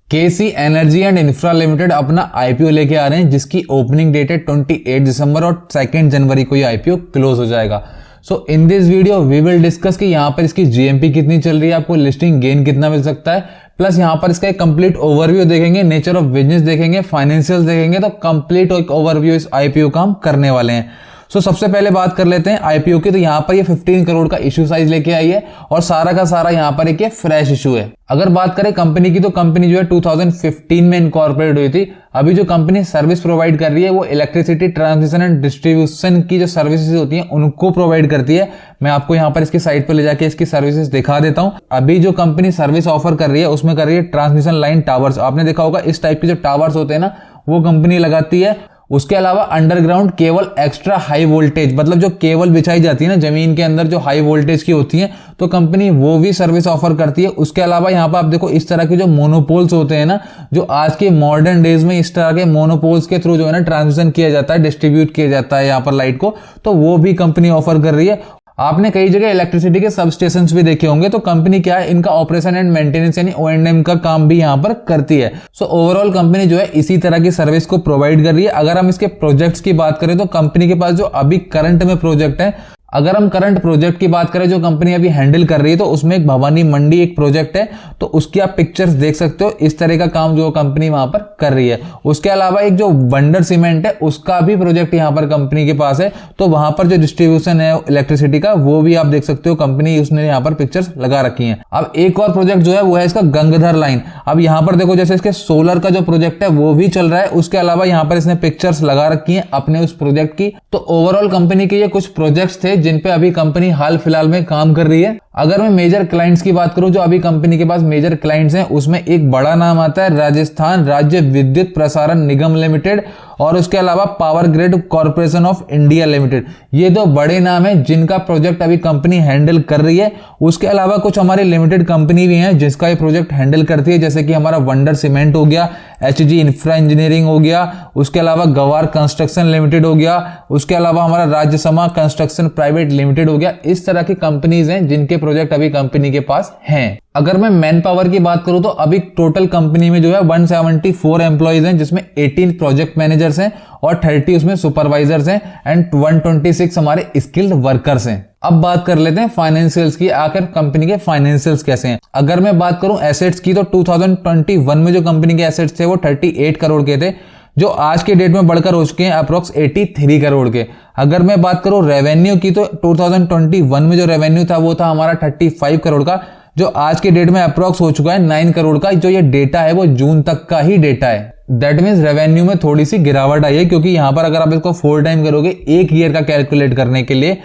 KC Energy and Infra Limited अपना IPO लेके आ रहे हैं जिसकी ओपनिंग डेट है 28 दिसंबर और 2 जनवरी को ये आईपीओ क्लोज हो जाएगा। So in this video we will discuss कि यहाँ पर इसकी जीएमपी कितनी चल रही है, आपको लिस्टिंग गेन कितना मिल सकता है, प्लस यहाँ पर इसका एक कंप्लीट ओवरव्यू देखेंगे, नेचर ऑफ बिजनेस देखेंगे, फाइनेंशियल्स देखेंगे। तो कंप्लीट एक ओवरव्यू इस आईपीओ का हम करने वाले हैं। सो सबसे पहले बात कर लेते हैं आईपीओ की। तो यहाँ पर ये 15 करोड़ का इश्यू साइज लेके आई है और सारा का सारा यहाँ पर एक फ्रेश इशू है। अगर बात करें कंपनी की तो कंपनी जो है 2015 में इनकॉर्पोरेट हुई थी। अभी जो कंपनी सर्विस प्रोवाइड कर रही है वो इलेक्ट्रिसिटी ट्रांसमिशन एंड डिस्ट्रीब्यूशन की जो सर्विसेज होती हैं उनको प्रोवाइड करती है। मैं आपको यहाँ पर इसकी साइट पर ले जाके इसकी सर्विसेज दिखा देता हूँ। अभी जो कंपनी सर्विस ऑफर कर रही है उसमें कर रही है ट्रांसमिशन लाइन टावर्स। आपने देखा होगा इस टाइप के जो टावर्स होते हैं ना वो कंपनी लगाती है। उसके अलावा underground cable extra high voltage, मतलब जो केबल बिछाई जाती है ना जमीन के अंदर जो हाई वोल्टेज की होती है, तो कंपनी वो भी सर्विस ऑफर करती है। उसके अलावा यहाँ पर आप देखो इस तरह के जो मोनोपोल्स होते हैं ना, जो आज के मॉडर्न डेज में इस तरह के मोनोपोल्स के थ्रू जो है ना ट्रांसमिशन किया जाता है, डिस्ट्रीब्यूट किया जाता है यहाँ पर लाइट को, तो वो भी कंपनी ऑफर कर रही है। आपने कई जगह इलेक्ट्रिसिटी के सब स्टेशंस भी देखे होंगे। तो कंपनी क्या है, इनका ऑपरेशन एंड मेंटेनेंस यानी O&M का काम भी यहाँ पर करती है। सो ओवरऑल कंपनी जो है इसी तरह की सर्विस को प्रोवाइड कर रही है। अगर हम इसके प्रोजेक्ट्स की बात करें तो कंपनी के पास जो अभी करंट में प्रोजेक्ट है, अगर हम करंट प्रोजेक्ट की बात करें जो कंपनी अभी हैंडल कर रही है, तो उसमें एक भवानी मंडी एक प्रोजेक्ट है। तो उसकी आप पिक्चर्स देख सकते हो, इस तरह का काम जो कंपनी वहां पर कर रही है। उसके अलावा एक जो बंडर सीमेंट है उसका भी प्रोजेक्ट यहाँ पर कंपनी के पास है। तो वहां पर जो डिस्ट्रीब्यूशन है इलेक्ट्रिसिटी का वो भी आप देख सकते हो, कंपनी उसने यहाँ पर पिक्चर्स लगा रखी है। अब एक और प्रोजेक्ट जो है वो है इसका गंगाधर लाइन। अब यहाँ पर देखो जैसे इसके सोलर का जो प्रोजेक्ट है वो भी चल रहा है। उसके अलावा यहाँ पर इसने पिक्चर्स लगा रखी है अपने उस प्रोजेक्ट की। तो ओवरऑल कंपनी के ये कुछ प्रोजेक्ट्स थे जिन पे अभी कंपनी हाल फिलहाल में काम कर रही है। अगर मैं मेजर क्लाइंट्स की बात करूं जो अभी कंपनी के पास मेजर क्लाइंट्स हैं, उसमें एक बड़ा नाम आता है राजस्थान राज्य विद्युत प्रसारण निगम लिमिटेड और उसके अलावा power grid corporation of India limited. ये दो बड़े नाम हैं जिनका प्रोजेक्ट अभी कंपनी हैंडल कर रही है। उसके अलावा कुछ हमारी लिमिटेड कंपनी भी हैं जिसका ये प्रोजेक्ट हैंडल करती है, जैसे कि हमारा वंडर सीमेंट हो गया, HG इंफ्रा इंजीनियरिंग हो गया, उसके अलावा गवार कंस्ट्रक्शन लिमिटेड हो गया, उसके अलावा हमारा राज्यसमा कंस्ट्रक्शन प्राइवेट लिमिटेड हो गया। इस तरह की कंपनीज हैं जिनके प्रोजेक्ट अभी कंपनी के पास हैं। अगर मैं मैन पावर की बात करूं तो अभी टोटल कंपनी में जो है 174 एम्प्लॉइज हैं, जिसमें 18 प्रोजेक्ट मैनेजर्स हैं और 30 उसमें सुपरवाइजर्स हैं एंड 126 हमारे स्किल्ड वर्कर्स हैं। अब बात कर लेते हैं फाइनेंशियल्स की, आखिर कंपनी के फाइनेंशियल्स कैसे हैं। अगर मैं बात करूं एसेट्स की तो 2021 में जो कंपनी के एसेट्स थे वो 38 करोड़ के थे, जो आज के डेट में बढ़कर हो चुके हैं अप्रोक्स 83 करोड़ के। अगर मैं बात करूं रेवेन्यू की तो 2021 में जो रेवेन्यू था वो था हमारा 35 करोड़ का, जो आज के डेट में अप्रोक्स हो चुका है 9 करोड़ का। जो ये डेटा है वो जून तक का ही डेटा है। दैट मीन्स रेवेन्यू में थोड़ी सी गिरावट आई है, क्योंकि यहां पर अगर आप इसको 4 टाइम करोगे एक ईयर का कैलकुलेट करने के लिए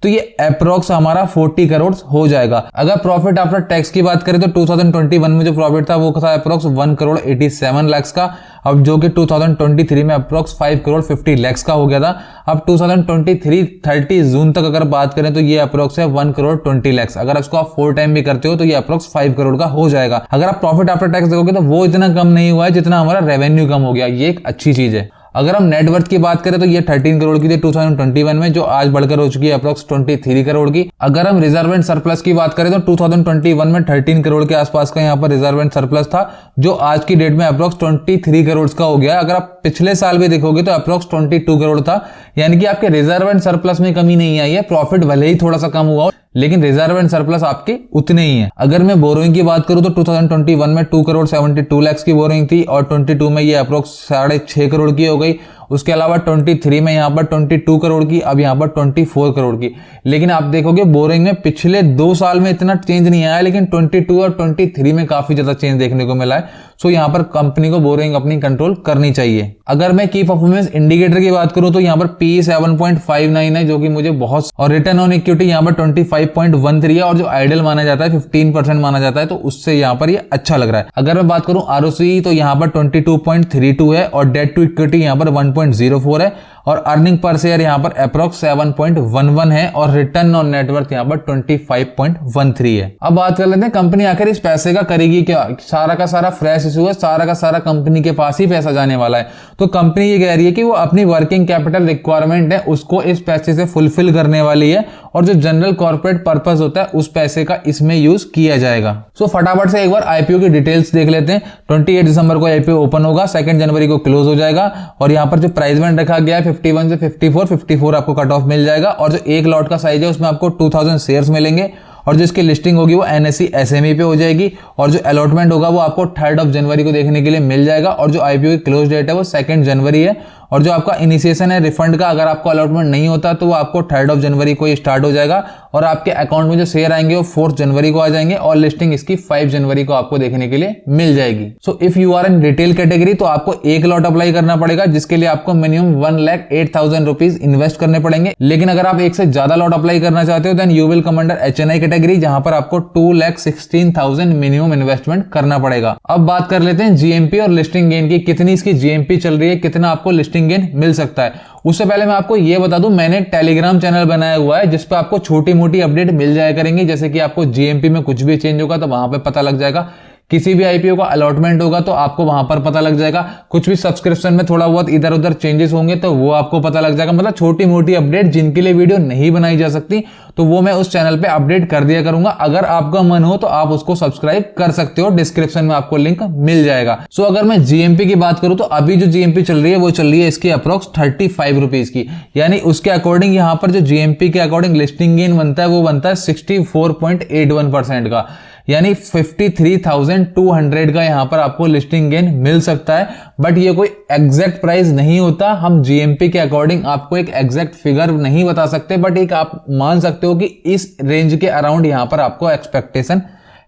तो ये अप्रोक्स हमारा 40 करोड़ हो जाएगा। अगर प्रॉफिट आफ्टर टैक्स की बात करें तो 2021 में जो प्रॉफिट था वो था अप्रोक्स 1 करोड़ 87 लाख का, अब जो कि 2023 में अप्रोक्स 5 करोड़ 50 लाख का हो गया था। अब 2023-30 जून तक अगर बात करें तो ये अप्रोक्स है 1 करोड़ 20 लाख। अगर इसको आप 4 टाइम भी करते हो तो ये अप्रोक्स 5 करोड़ का हो जाएगा। अगर आप प्रॉफिट आफ्टर टैक्स देखोगे तो वो इतना कम नहीं हुआ है जितना हमारा रेवेन्यू कम हो गया, ये एक अच्छी चीज है। अगर हम नेटवर्थ की बात करें तो ये 13 करोड़ की थी 2021 में, जो आज बढ़कर हो चुकी है अप्रोक्स 23 करोड़ की। अगर हम रिजर्व एंड सरप्लस की बात करें तो 2021 में 13 करोड़ के आसपास का यहाँ पर रिजर्व एंड सरप्लस था, जो आज की डेट में अप्रोक्स 23 करोड़ का हो गया है। अगर आप पिछले साल भी देखोगे तो अप्रोक्स 22 करोड़ था, यानी कि आपके रिजर्व एंड सरप्लस में कमी नहीं आई है। प्रॉफिट भले ही थोड़ा सा कम हुआ लेकिन रिजर्व एंड सरप्लस आपके उतने ही है। अगर मैं बोरोइंग की बात करूं तो 2021 में 2 करोड़ 72 लाख की बोरोइंग थी और 22 में ये अप्रोक्स 6.5 करोड़ की हो गई। उसके अलावा 23 में यहाँ पर 22 करोड़ की, अब यहाँ पर 24 करोड़ की। लेकिन आप देखोगे बोरिंग में पिछले 2 साल में इतना चेंज नहीं आया, लेकिन 22 और 23 में काफी ज्यादा चेंज देखने को मिला है। सो यहाँ पर कंपनी को बोरिंग अपनी कंट्रोल करनी चाहिए। अगर मैं की परफॉर्मेंस इंडिकेटर की बात करूं तो यहाँ पर PE 7.59 है, जो कि मुझे बहुत, और रिटर्न ऑन इक्विटी यहाँ पर 25.13 है, और जो आइडल माना जाता है 15% माना जाता है, तो उससे यहाँ पर ये अच्छा लग रहा है। अगर मैं बात करूं ROCE तो यहाँ पर 22.32 है और डेट टू इक्विटी यहाँ पर 1.04 है, और अर्निंग पर शेयर यहाँ पर अप्रोक्स 7.11 है और रिटर्न ऑन नेटवर्थ यहाँ पर 25.13 है। अब बात कर लेते हैं कंपनी आखिर इस पैसे का करेगी क्या। सारा का सारा फ्रेश इशू है, सारा का सारा कंपनी के पास ही पैसा जाने वाला है। तो कंपनी ये कह रही है कि वो अपनी वर्किंग कैपिटल रिक्वायरमेंट है उसको इस पैसे से फुलफिल करने वाली है और जो जनरल कॉर्पोरेट पर्पस होता है उस पैसे का इसमें यूज किया जाएगा। सो फटाफट से एक बार आईपीओ की डिटेल्स देख लेते हैं। 28 दिसंबर को आईपीओ ओपन होगा, 2 जनवरी को क्लोज हो जाएगा और यहाँ पर जो प्राइस बैंड रखा गया है 51 से 54 आपको कट ऑफ मिल जाएगा और जो एक लॉट का साइज है उसमें आपको 2000 शेयर्स मिलेंगे और जो इसकी लिस्टिंग होगी वो NSE SME पे हो जाएगी और जो अलॉटमेंट होगा वो आपको 3 जनवरी को देखने के लिए मिल जाएगा और जो आईपीओ की क्लोज डेट है वो 2 जनवरी है और जो आपका इनिशिएशन है रिफंड का, अगर आपको अलॉटमेंट नहीं होता तो वो आपको 3 जनवरी को ही स्टार्ट हो जाएगा और आपके अकाउंट में जो शेयर आएंगे वो 4 जनवरी को आ जाएंगे और लिस्टिंग इसकी 5 जनवरी को आपको देखने के लिए मिल जाएगी। So if you are in retail category तो आपको एक लॉट अप्लाई करना पड़ेगा जिसके लिए आपको मिनिमम 1,08,000 रुपीज इन्वेस्ट करने पड़ेंगे। लेकिन अगर आप एक से ज्यादा लॉट अप्लाई करना चाहते हो then you will come under HNI category जहां पर आपको 2,16,000 मिनिमम इन्वेस्टमेंट करना पड़ेगा। अब बात कर लेते हैं जीएमपी और लिस्टिंग गेन की, कितनी इसकी जीएमपी चल रही है, कितना आपको लिस्टिंग गेन मिल सकता है। उससे पहले मैं आपको यह बता दूं मैंने टेलीग्राम चैनल बनाया हुआ है जिस पे आपको छोटी मोटी अपडेट मिल जाया करेंगी, जैसे कि आपको जीएमपी में कुछ भी चेंज होगा तो वहां पे पता लग जाएगा, किसी भी आईपीओ का अलॉटमेंट होगा तो आपको वहां पर पता लग जाएगा, कुछ भी सब्सक्रिप्शन में थोड़ा बहुत इधर उधर चेंजेस होंगे तो वो आपको पता लग जाएगा। मतलब छोटी मोटी अपडेट जिनके लिए वीडियो नहीं बनाई जा सकती तो वो मैं उस चैनल पे अपडेट कर दिया करूंगा। अगर आपका मन हो तो आप उसको सब्सक्राइब कर सकते हो, डिस्क्रिप्शन में आपको लिंक मिल जाएगा। सो अगर मैं जीएमपी की बात करूं तो अभी जो जीएमपी चल रही है वो चल रही है इसकी अप्रोक्स 35 रुपीज की, यानी उसके अकॉर्डिंग यहाँ पर जो जीएमपी के अकॉर्डिंग लिस्टिंग गेन बनता है वो बनता है 64.81% का, यानी 53,200 का यहाँ पर आपको लिस्टिंग गेन मिल सकता है। बट ये कोई एग्जैक्ट प्राइस नहीं होता, हम जीएमपी के अकॉर्डिंग आपको एक एग्जैक्ट फिगर नहीं बता सकते, बट एक आप मान सकते हो कि इस रेंज के अराउंड यहाँ पर आपको एक्सपेक्टेशन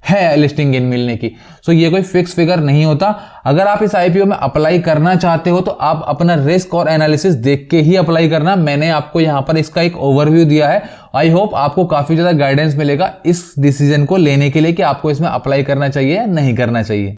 है लिस्टिंग गेन मिलने की। सो ये कोई फिक्स फिगर नहीं होता। अगर आप इस आईपीओ में अप्लाई करना चाहते हो तो आप अपना रिस्क और एनालिसिस देख के ही अप्लाई करना। मैंने आपको यहाँ पर इसका एक ओवरव्यू दिया है। आई होप आपको काफी ज्यादा गाइडेंस मिलेगा इस डिसीजन को लेने के लिए कि आपको इसमें अप्लाई करना चाहिए या नहीं करना चाहिए।